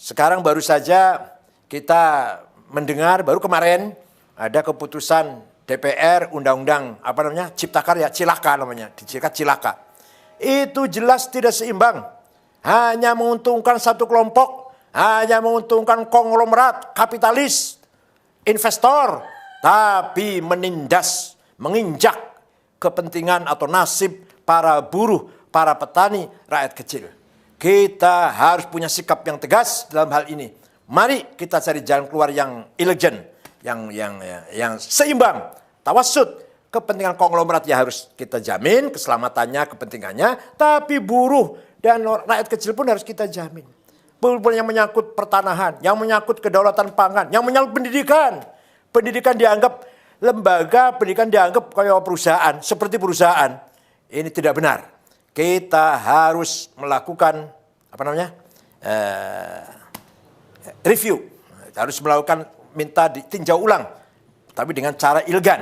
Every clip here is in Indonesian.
Sekarang baru saja kita mendengar, baru kemarin ada keputusan DPR Undang-Undang Cipta Karya, Cilaka namanya, disingkat Cilaka. Itu jelas tidak seimbang. Hanya menguntungkan satu kelompok, hanya menguntungkan konglomerat, kapitalis, investor, tapi menindas, menginjak kepentingan atau nasib para buruh, para petani, rakyat kecil. Kita harus punya sikap yang tegas dalam hal ini. Mari kita cari jalan keluar yang elegan, yang seimbang, tawassut. Kepentingan konglomerat ya harus kita jamin, keselamatannya, kepentingannya, tapi buruh dan rakyat kecil pun harus kita jamin. Yang menyangkut pertanahan, yang menyangkut kedaulatan pangan, yang menyangkut pendidikan. Pendidikan dianggap lembaga, pendidikan dianggap kayak perusahaan, seperti perusahaan. Ini tidak benar. Kita harus melakukan review, harus melakukan minta ditinjau ulang, tapi dengan cara elegan,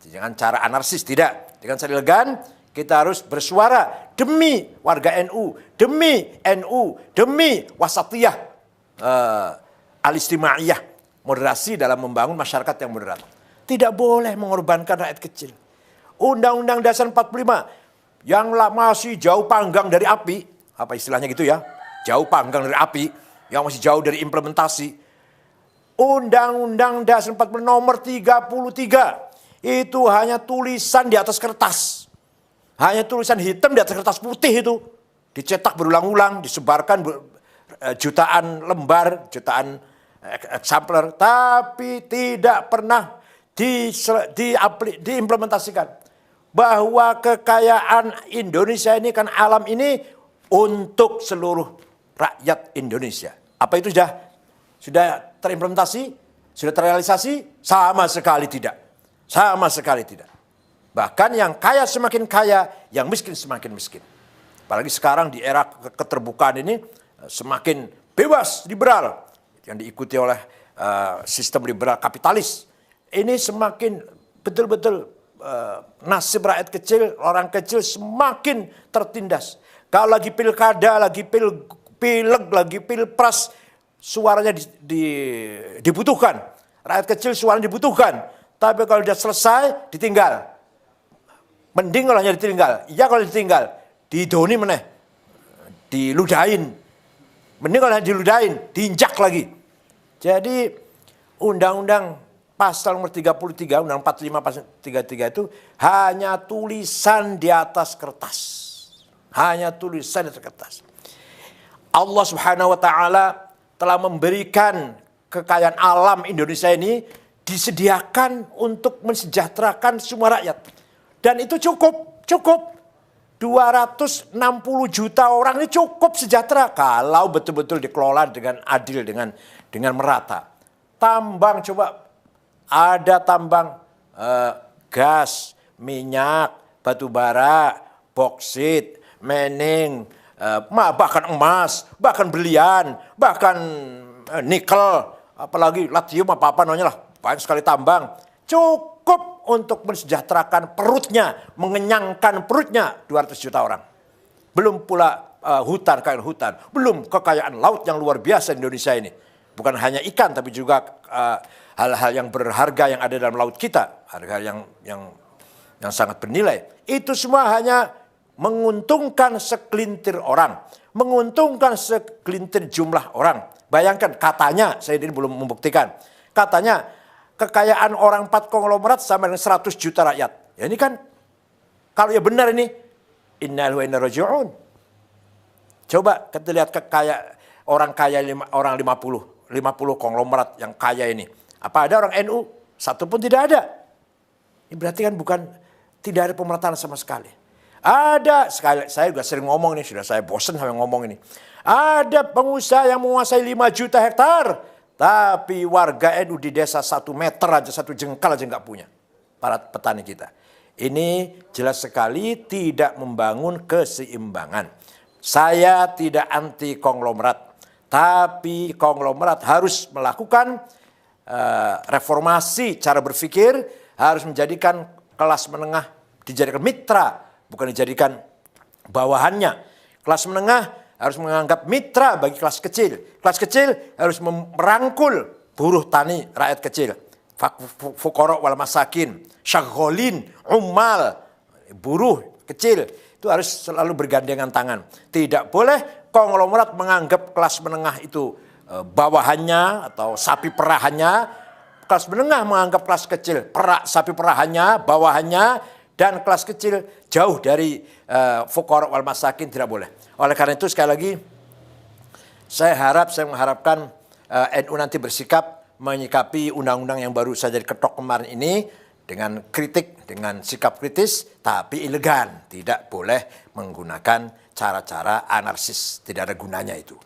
dengan cara anarkis tidak, dengan cara elegan. Kita harus bersuara demi warga NU, demi NU, demi wasatiyah, al-istimaiyah, moderasi dalam membangun masyarakat yang moderat. Tidak boleh mengorbankan rakyat kecil. Undang-Undang Dasar 45 yang masih jauh panggang dari api, apa istilahnya gitu ya, jauh panggang dari api, yang masih jauh dari implementasi. Undang-Undang Dasar 45 nomor 33 itu hanya tulisan di atas kertas, hanya tulisan hitam di atas kertas putih itu, dicetak berulang-ulang, disebarkan jutaan lembar, jutaan eksemplar, tapi tidak pernah diimplementasikan. Bahwa kekayaan Indonesia ini kan alam ini untuk seluruh rakyat Indonesia. Apa itu sudah terimplementasi? Sudah terrealisasi? Sama sekali tidak. Sama sekali tidak. Bahkan yang kaya semakin kaya, yang miskin semakin miskin. Apalagi sekarang di era keterbukaan ini semakin bebas, liberal, yang diikuti oleh sistem liberal kapitalis. Ini semakin betul-betul nasib rakyat kecil, orang kecil semakin tertindas. Kalau lagi pilkada, lagi pileg, lagi pilpres, suaranya dibutuhkan. Rakyat kecil suaranya dibutuhkan. Tapi kalau sudah selesai, ditinggal. Mending kalau hanya ditinggal. Iya kalau ditinggal, didoni meneh, diludahin. Mending kalau hanya diludahin, diinjak lagi. Jadi undang-undang pasal nomor 33, undang 45 pasal 33 itu hanya tulisan di atas kertas. Hanya tulisan di atas kertas. Allah Subhanahu wa taala telah memberikan kekayaan alam Indonesia ini disediakan untuk mensejahterakan semua rakyat. Dan itu cukup. 260 juta orang ini cukup sejahtera kalau betul-betul dikelola dengan adil, dengan merata. Tambang coba. Ada tambang gas, minyak, batu bara, boksit, mening, bahkan emas, bahkan berlian, bahkan nikel, apalagi lithium apa namanya lah, banyak sekali tambang. Cukup untuk mensejahterakan perutnya, mengenyangkan perutnya 200 juta orang. Belum pula kekayaan hutan, belum kekayaan laut yang luar biasa di Indonesia ini. Bukan hanya ikan, tapi juga hal-hal yang berharga yang ada dalam laut kita, harga yang sangat bernilai. Itu semua hanya menguntungkan segelintir orang, menguntungkan segelintir jumlah orang. Bayangkan, katanya, saya ini belum membuktikan, katanya kekayaan orang 4 konglomerat sama dengan 100 juta rakyat. Ya ini kan, kalau ya benar ini, innal wa inna raji'un. Coba kita lihat orang kaya orang 50 konglomerat yang kaya ini. Apa ada orang NU? Satu pun tidak ada. Ini berarti kan tidak ada pemerataan sama sekali. Ada, saya juga sering ngomong nih, sudah saya bosan sama ngomong ini. Ada pengusaha yang menguasai 5 juta hektar. Tapi warga NU di desa 1 meter aja, 1 jengkal aja nggak punya. Para petani kita. Ini jelas sekali tidak membangun keseimbangan. Saya tidak anti konglomerat. Tapi konglomerat harus melakukan reformasi cara berpikir, harus menjadikan kelas menengah dijadikan mitra, bukan dijadikan bawahannya. Kelas menengah harus menganggap mitra bagi kelas kecil. Kelas kecil harus merangkul buruh tani, rakyat kecil. Fuqara wal masakin, syagholin, ummal, buruh kecil. Itu harus selalu bergandengan tangan. Tidak boleh konglomerat menganggap kelas menengah itu bawahannya atau sapi perahannya. Kelas menengah menganggap kelas kecil sapi perahannya, bawahannya, dan kelas kecil jauh dari fuqara wal masakin, tidak boleh. Oleh karena itu sekali lagi saya mengharapkan NU nanti bersikap menyikapi undang-undang yang baru saja diketok kemarin ini dengan kritik, dengan sikap kritis, tapi elegan. Tidak boleh menggunakan cara-cara anarkis, tidak ada gunanya itu.